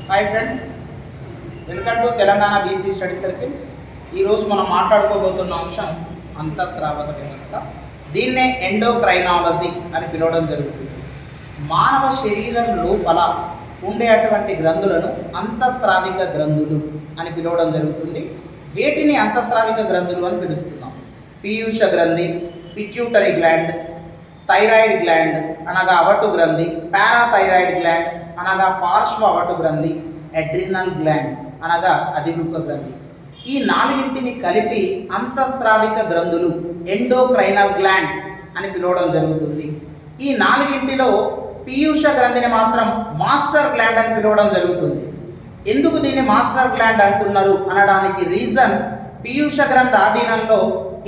Hi friends, welcome to Telangana BC study circles. ఈరోజు మనం మాట్లాడుకోబోతున్న అంశం అంతఃస్రావక వ్యవస్థ. దీన్నే ఎండోక్రైనాలజీ అని పిలవడం జరుగుతుంది. మానవ శరీరం లోపల ఉండేటువంటి గ్రంథులను అంతఃస్రావిక గ్రంథులు అని పిలవడం జరుగుతుంది. వీటిని అంతఃస్రావిక గ్రంథులు అని పిలుస్తున్నాం. పీయూష గ్రంథి, పిట్యూటరీ గ్లాండ్, థైరాయిడ్ గ్లాండ్ అనగా అవటు గ్రంథి, పారాథైరాయిడ్ గ్లాండ్ అనగా పార్శ్వ అవటు గ్రంథి, అడ్రినల్ గ్లాండ్ అనగా అధివృక్క గ్రంథి. ఈ నాలుగింటిని కలిపి అంతఃస్రావిక గ్రంథులు ఎండోక్రైనల్ గ్లాండ్స్ అని పిలవడం జరుగుతుంది. ఈ నాలుగింటిలో పీయూష గ్రంథిని మాత్రం మాస్టర్ గ్లాండ్ అని పిలవడం జరుగుతుంది. ఎందుకు దీన్ని మాస్టర్ గ్లాండ్ అంటున్నారు అనడానికి రీజన్, పీయూష గ్రంథి ఆధీనంలో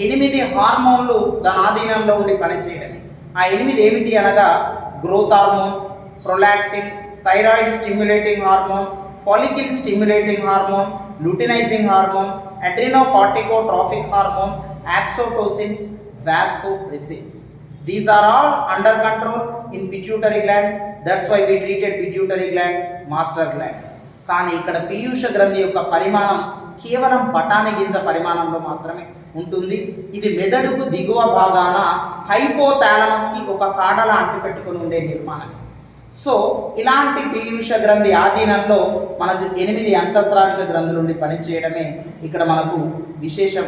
8 హార్మోన్లు దాని ఆధీనంలో ఉండి పనిచేయడమే. ఆ 8 ఏమిటి అనగా growth hormone, prolactin, thyroid stimulating hormone, follicle stimulating hormone, luteinizing hormone, adrenocorticotrophic hormone, oxytocins, vasopressins. These are all under control in pituitary gland. That's why we treated pituitary gland master gland. కానీ ఇక్కడ పీయూష గ్రంథి యొక్క పరిమాణం కేవలం బఠానీ గింజ పరిమాణంలో మాత్రమే ఉంటుంది. ఇది మెదడుకు దిగువ భాగాన హైపోథాలమస్కి ఒక కాడలా అంటిపెట్టుకుని ఉండే నిర్మాణం. సో ఇలాంటి పీయూష గ్రంథి ఆధీనంలో మనకు 8 అంతఃస్రావిక గ్రంథులు ఉండి పనిచేయడమే ఇక్కడ మనకు విశేషం